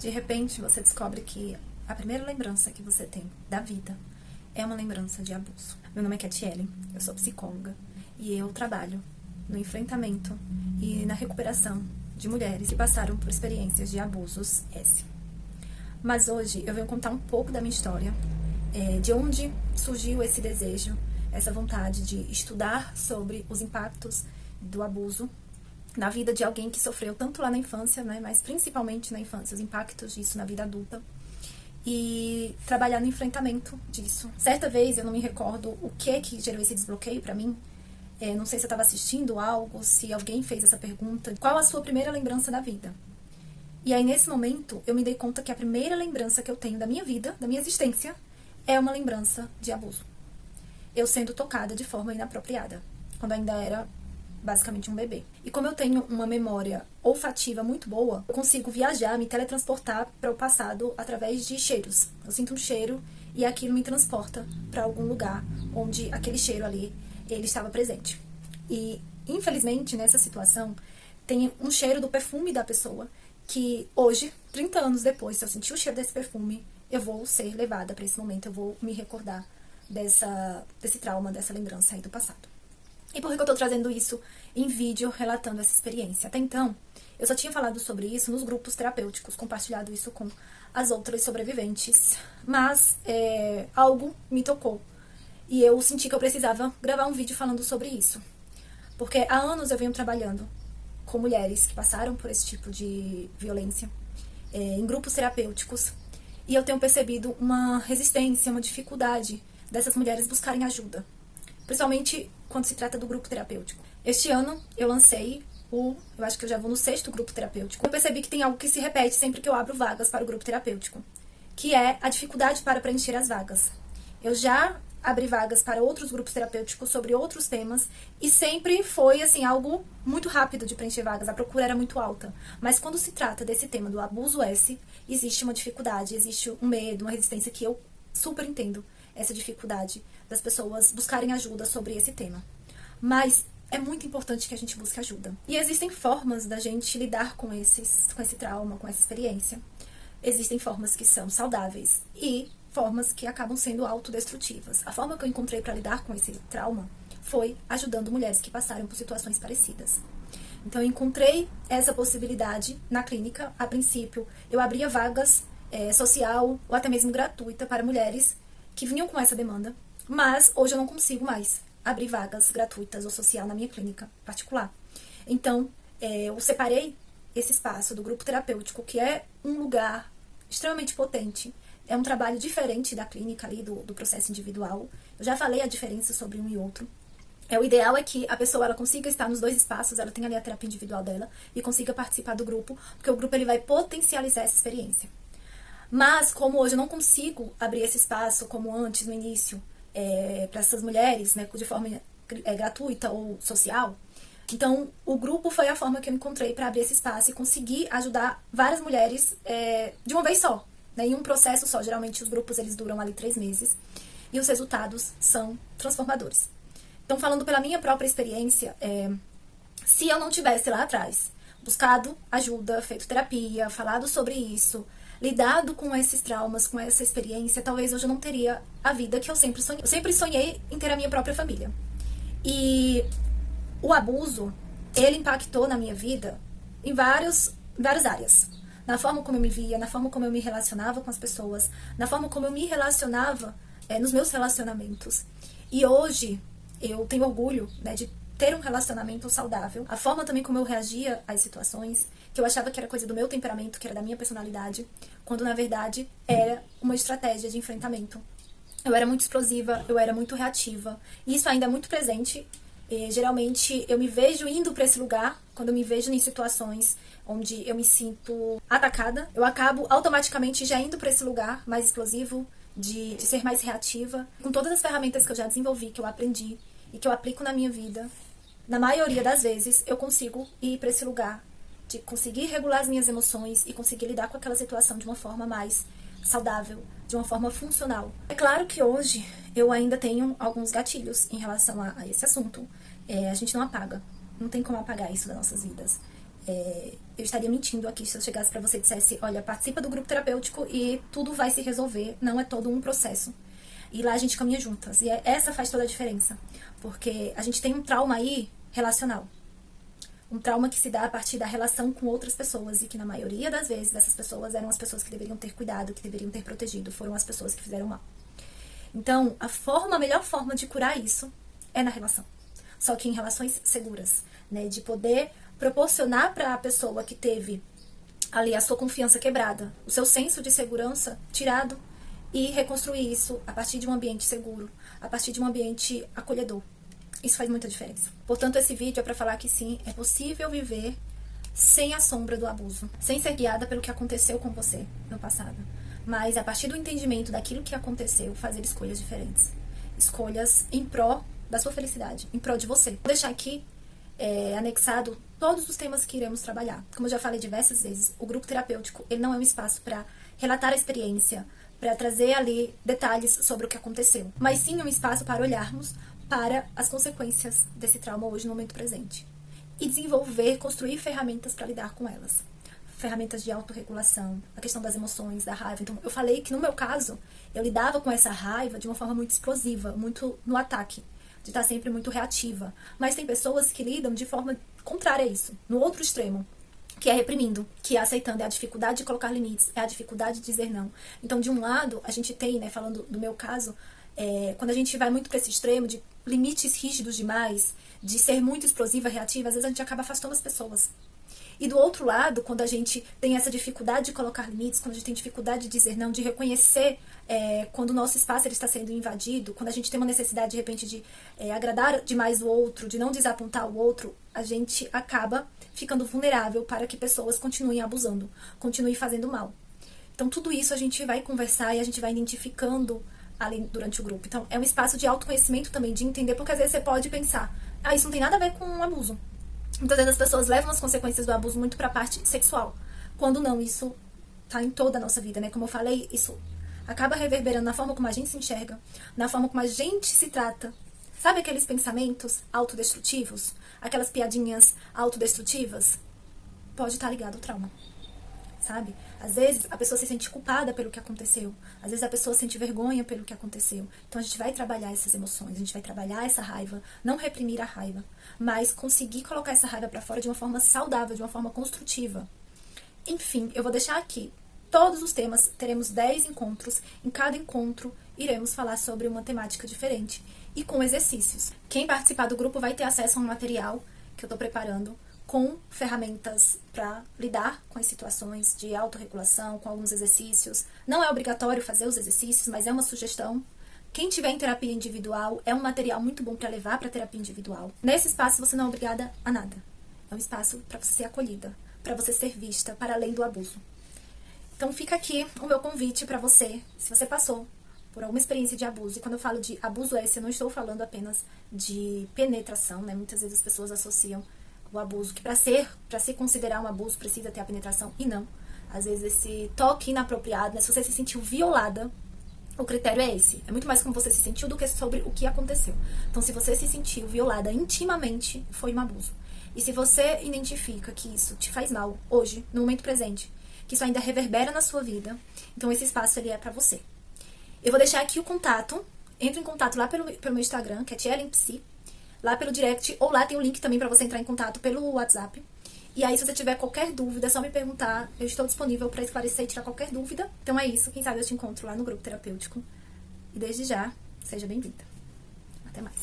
De repente, você descobre que a primeira lembrança que você tem da vida é uma lembrança de abuso. Meu nome é Catiele, eu sou psicóloga e eu trabalho no enfrentamento e na recuperação de mulheres que passaram por experiências de abusos S. Mas hoje eu venho contar um pouco da minha história, de onde surgiu esse desejo, essa vontade de estudar sobre os impactos do abuso na vida de alguém que sofreu tanto lá na infância, né, mas principalmente na infância, os impactos disso na vida adulta, e trabalhar no enfrentamento disso. Certa vez, eu não me recordo o que gerou esse desbloqueio pra mim, não sei se eu estava assistindo algo, se alguém fez essa pergunta, qual a sua primeira lembrança da vida? E aí, nesse momento, eu me dei conta que a primeira lembrança que eu tenho da minha vida, da minha existência, é uma lembrança de abuso. Eu sendo tocada de forma inapropriada, quando ainda era basicamente um bebê. E como eu tenho uma memória olfativa muito boa, eu consigo viajar, me teletransportar para o passado através de cheiros. Eu sinto um cheiro e aquilo me transporta para algum lugar onde aquele cheiro ali, ele estava presente. E, infelizmente, nessa situação, tem um cheiro do perfume da pessoa que hoje, 30 anos depois, se eu sentir o cheiro desse perfume, eu vou ser levada para esse momento, eu vou me recordar desse trauma, dessa lembrança aí do passado. E por que eu tô trazendo isso em vídeo, relatando essa experiência? Até então, eu só tinha falado sobre isso nos grupos terapêuticos, compartilhado isso com as outras sobreviventes. Mas algo me tocou. E eu senti que eu precisava gravar um vídeo falando sobre isso. Porque há anos eu venho trabalhando com mulheres que passaram por esse tipo de violência, em grupos terapêuticos. E eu tenho percebido uma resistência, uma dificuldade dessas mulheres buscarem ajuda. Principalmente quando se trata do grupo terapêutico. Este ano eu lancei eu acho que eu já vou no 6º grupo terapêutico. Eu percebi que tem algo que se repete sempre que eu abro vagas para o grupo terapêutico, que é a dificuldade para preencher as vagas. Eu já abri vagas para outros grupos terapêuticos sobre outros temas e sempre foi assim algo muito rápido de preencher vagas, a procura era muito alta. Mas quando se trata desse tema do abuso S, existe uma dificuldade, existe um medo, uma resistência que eu super entendo. Essa dificuldade das pessoas buscarem ajuda sobre esse tema. Mas é muito importante que a gente busque ajuda. E existem formas da gente lidar com esse trauma, com essa experiência. Existem formas que são saudáveis e formas que acabam sendo autodestrutivas. A forma que eu encontrei para lidar com esse trauma foi ajudando mulheres que passaram por situações parecidas. Então eu encontrei essa possibilidade na clínica. A princípio, eu abria vagas social ou até mesmo gratuita para mulheres que vinham com essa demanda, mas hoje eu não consigo mais abrir vagas gratuitas ou social na minha clínica particular. Então, eu separei esse espaço do grupo terapêutico, que é um lugar extremamente potente, é um trabalho diferente da clínica ali, do processo individual. Eu já falei a diferença sobre um e outro. O ideal é que a pessoa ela consiga estar nos dois espaços, ela tenha ali a terapia individual dela e consiga participar do grupo, porque o grupo ele vai potencializar essa experiência. Mas, como hoje eu não consigo abrir esse espaço como antes, no início, para essas mulheres, né, de forma gratuita ou social, então o grupo foi a forma que eu encontrei para abrir esse espaço e conseguir ajudar várias mulheres de uma vez só, né, em um processo só. Geralmente os grupos eles duram ali 3 meses e os resultados são transformadores. Então, falando pela minha própria experiência, se eu não tivesse lá atrás buscado ajuda, feito terapia, falado sobre isso, lidado com esses traumas, com essa experiência, talvez hoje eu não teria a vida que eu sempre sonhei. Eu sempre sonhei em ter a minha própria família. E o abuso, ele impactou na minha vida em várias áreas. Na forma como eu me via, na forma como eu me relacionava com as pessoas, na forma como eu me relacionava nos meus relacionamentos. E hoje eu tenho orgulho, né, de ter um relacionamento saudável. A forma também como eu reagia às situações, que eu achava que era coisa do meu temperamento, que era da minha personalidade, quando na verdade era uma estratégia de enfrentamento. Eu era muito explosiva, eu era muito reativa. E isso ainda é muito presente. Geralmente eu me vejo indo para esse lugar, quando eu me vejo em situações onde eu me sinto atacada, eu acabo automaticamente já indo para esse lugar mais explosivo, de ser mais reativa. Com todas as ferramentas que eu já desenvolvi, que eu aprendi e que eu aplico na minha vida, na maioria das vezes eu consigo ir para esse lugar de conseguir regular as minhas emoções e conseguir lidar com aquela situação de uma forma mais saudável, de uma forma funcional. É claro que hoje eu ainda tenho alguns gatilhos em relação a esse assunto. A gente não apaga, não tem como apagar isso das nossas vidas. Eu estaria mentindo aqui se eu chegasse pra você e dissesse, olha, participa do grupo terapêutico e tudo vai se resolver. Não é todo um processo. E lá a gente caminha juntas. E essa faz toda a diferença. Porque a gente tem um trauma aí relacional. Um trauma que se dá a partir da relação com outras pessoas. E que na maioria das vezes essas pessoas eram as pessoas que deveriam ter cuidado, que deveriam ter protegido. Foram as pessoas que fizeram mal. Então, a melhor forma de curar isso é na relação. Só que em relações seguras, né? De poder proporcionar para a pessoa que teve ali a sua confiança quebrada, o seu senso de segurança tirado e reconstruir isso a partir de um ambiente seguro, a partir de um ambiente acolhedor. Isso faz muita diferença. Portanto, esse vídeo é para falar que sim, é possível viver sem a sombra do abuso, sem ser guiada pelo que aconteceu com você no passado. Mas a partir do entendimento daquilo que aconteceu, fazer escolhas diferentes. Escolhas em pró da sua felicidade, em prol de você. Vou deixar aqui anexado todos os temas que iremos trabalhar. Como eu já falei diversas vezes, o grupo terapêutico ele não é um espaço para relatar a experiência, para trazer ali detalhes sobre o que aconteceu, mas sim um espaço para olharmos para as consequências desse trauma hoje no momento presente e desenvolver, construir ferramentas para lidar com elas. Ferramentas de autorregulação, a questão das emoções, da raiva. Então, eu falei que no meu caso, eu lidava com essa raiva de uma forma muito explosiva, muito no ataque, de estar sempre muito reativa. Mas tem pessoas que lidam de forma contrária a isso, no outro extremo, que é reprimindo, que é aceitando, é a dificuldade de colocar limites, é a dificuldade de dizer não. Então, de um lado, a gente tem, né, falando do meu caso, quando a gente vai muito para esse extremo de limites rígidos demais, de ser muito explosiva, reativa, às vezes a gente acaba afastando as pessoas. E do outro lado, quando a gente tem essa dificuldade de colocar limites, quando a gente tem dificuldade de dizer não, de reconhecer quando o nosso espaço ele está sendo invadido, quando a gente tem uma necessidade, de repente, de agradar demais o outro, de não desapontar o outro, a gente acaba ficando vulnerável para que pessoas continuem abusando, continuem fazendo mal. Então, tudo isso a gente vai conversar e a gente vai identificando ali durante o grupo. Então, é um espaço de autoconhecimento também, de entender, porque às vezes você pode pensar, isso não tem nada a ver com um abuso. Muitas vezes as pessoas levam as consequências do abuso muito para a parte sexual, quando não, isso tá em toda a nossa vida, né? Como eu falei, isso acaba reverberando na forma como a gente se enxerga, na forma como a gente se trata. Sabe aqueles pensamentos autodestrutivos? Aquelas piadinhas autodestrutivas? Pode estar ligado ao trauma, sabe? Às vezes a pessoa se sente culpada pelo que aconteceu, às vezes a pessoa sente vergonha pelo que aconteceu. Então a gente vai trabalhar essas emoções, a gente vai trabalhar essa raiva, não reprimir a raiva, mas conseguir colocar essa raiva pra fora de uma forma saudável, de uma forma construtiva. Enfim, eu vou deixar aqui todos os temas, teremos 10 encontros, em cada encontro iremos falar sobre uma temática diferente e com exercícios. Quem participar do grupo vai ter acesso a um material que eu tô preparando, com ferramentas para lidar com as situações de autorregulação, com alguns exercícios. Não é obrigatório fazer os exercícios, mas é uma sugestão. Quem tiver em terapia individual, é um material muito bom para levar para terapia individual. Nesse espaço você não é obrigada a nada. É um espaço para você ser acolhida, para você ser vista, para além do abuso. Então fica aqui o meu convite para você, se você passou por alguma experiência de abuso, e quando eu falo de abuso eu não estou falando apenas de penetração, né? Muitas vezes as pessoas associam o abuso, que para se considerar um abuso precisa ter a penetração, e não. Às vezes esse toque inapropriado, né? Se você se sentiu violada, o critério é esse. É muito mais como você se sentiu do que sobre o que aconteceu. Então, se você se sentiu violada intimamente, foi um abuso. E se você identifica que isso te faz mal hoje, no momento presente, que isso ainda reverbera na sua vida, então esse espaço ele é pra você. Eu vou deixar aqui o contato. Entra em contato lá pelo meu Instagram, que é TiellenPsi, lá pelo direct, ou lá tem o link também pra você entrar em contato pelo WhatsApp. E aí, se você tiver qualquer dúvida, é só me perguntar. Eu estou disponível pra esclarecer e tirar qualquer dúvida. Então é isso. Quem sabe eu te encontro lá no grupo terapêutico. E desde já, seja bem-vinda. Até mais.